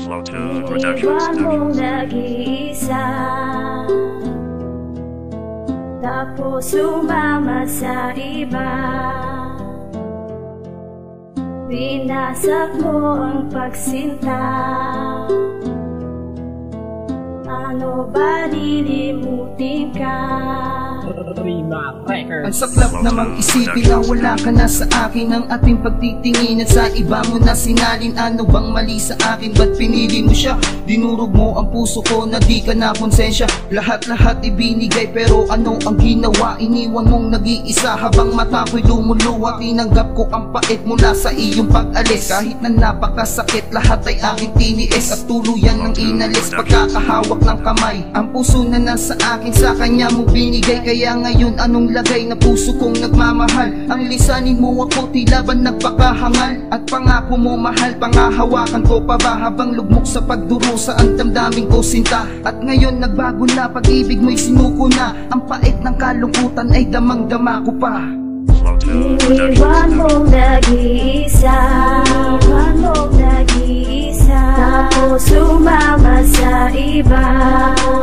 Iniwan mong nag-iisa, tapos sumama sa iba. Binasak mo ang pagsinta, ano ba lilimutin ka? Ang saklap namang isipin na wala ka na sa akin. Ang ating pagtitingin at sa iba mo na sinalin. Ano bang mali sa akin? Ba't pinili mo siya? Dinurog mo ang puso ko na di ka na konsensya. Lahat-lahat ibinigay pero ano ang ginawa? Iniwan mong nag-iisa habang mata ko'y lumuluwa. Tinanggap ko ang pait mula sa iyong pag-alis. Kahit na napakasakit, lahat ay aking tiniis. At tuluyan ng inalis pagkakahawak ng kamay. Ang puso na nasa akin sa kanya mo binigay. Kaya ngayon anong lagay na puso kong nagmamahal? Ang lisanin mo ako tila ba nagpakahangal? At pangako mo mahal, pangahawakan ko pa ba habang lugmok sa pagdurusa ang damdamin ko sinta? At ngayon nagbago na, pag-ibig mo'y sinuko na. Ang pait ng kalungkutan ay damang-dama ko pa. Iniwan mong nag-iisa, iniwan mong nag-iisa, tapos sumama sa iba,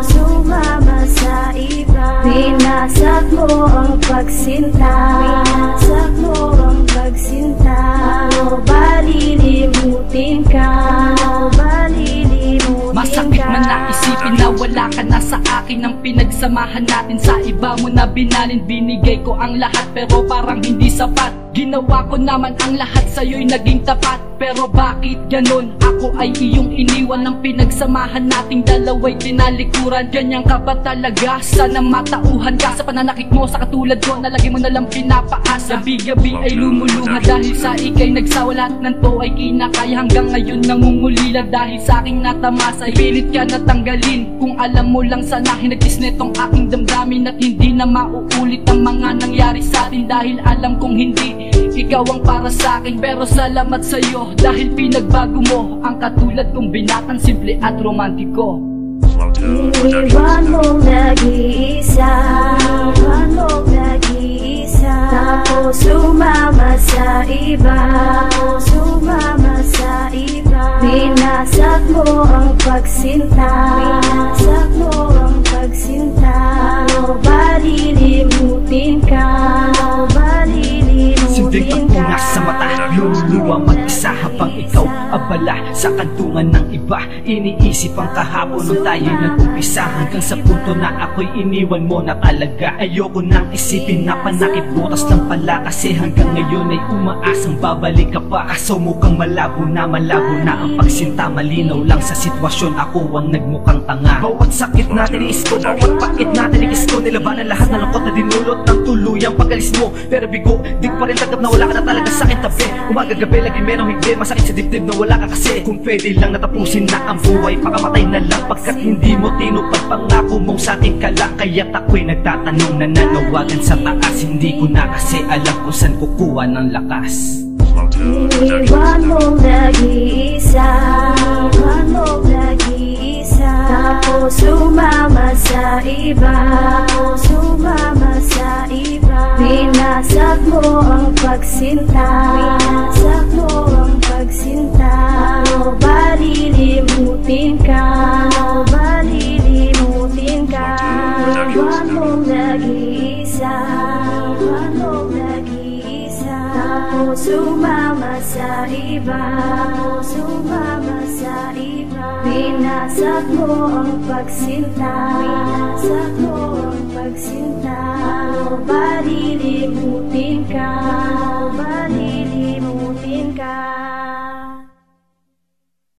sumama sa iba. Binasak mo ang pagsinta, binasak mo ang pagsinta. Ano ba lilimutin ka? Ano ba lilimutin ka? Masakit man na isipin na wala ka na sa akin. Ang pinagsamahan natin sa iba mo na binalin. Binigay ko ang lahat pero parang hindi sapat. Ginawa ko naman ang lahat sa'yo'y naging tapat. Pero bakit ganun? Ako ay iyong iniwan. Ng pinagsamahan nating dalawa'y tinalikuran. Ganyan ka ba talaga? Sana matauhan ka sa pananakit mo sa katulad ko na lagi mo nalang pinapaasa. Gabi-gabi ay lumuluha dahil sa ikay nagsawa. Lahat ng to ay kinakaya hanggang ngayon nangungulila. Dahil sa aking natamasa, pilit ka natanggalin. Kung alam mo lang sana hinagis netong aking damdamin. At hindi na mauulit ang mga nangyari sa atin. Dahil alam kong hindi ikaw ang para sa akin. Pero salamat sa'yo dahil pinagbago mo ang katulad kong binatang simple at romantiko. Iniwan mong nag-iisa, iniwan mong nag-iisa, tapos sumama sa iba, sumama sa iba. Binasak mo ang pagsinta, binasak mo ang pagsinta. Ano ba lilimutin ka? Ano ba lilimutin ka? Ungas sa mata, luluwa mag-isa habang ikaw abala sa kantungan ng iba. Iniisip ang kahapon nung tayo nag-umpisa hanggang sa punto na ako'y iniwan mo na talaga. Ayoko nang isipin na panakit butas lang pala kasi hanggang ngayon ay umaasang babalik ka pa. Kaso mukhang malabo na ang pagsinta. Malinaw lang sa sitwasyon, ako ang nagmukhang tanga. Bawat sakit na tiniis ko, bawat pait na tinigis ko, nilabanan lahat na lungkot na dinulot ng tuluyang pag-alis mo. Pero bigo, di ko pa rin tanggap na wala ka na talaga sa akin tabi. Umaga-gabi, lagi merong higit, masakit sa dibdib na wala ka kasi. Kung pwede lang natapusin na ang buhay, pakamatay na lang pagkat hindi mo tinupad pangako mong sa akin ka lang. Kaya't ako'y nagtatanong, nananawagan sa taas. Hindi ko na kasi alam kung saan kukuha ng lakas. Iniwan mong nag-iisa, iniwan mong nag-iisa, tapos sumama sa iba, sumama sa iba. Binasak mo ang pagsinta, binasak mo ang pagsinta. Ano ba lilimutin ka? Ano ba lilimutin ka? Iniwan mong nag-iisa, iniwan mong nag-iisa, tapos sumama sa iba, sumama sa iba. Binasak mo ang pagsinta, binasak mo ang pagsinta. Ano ba lilimutin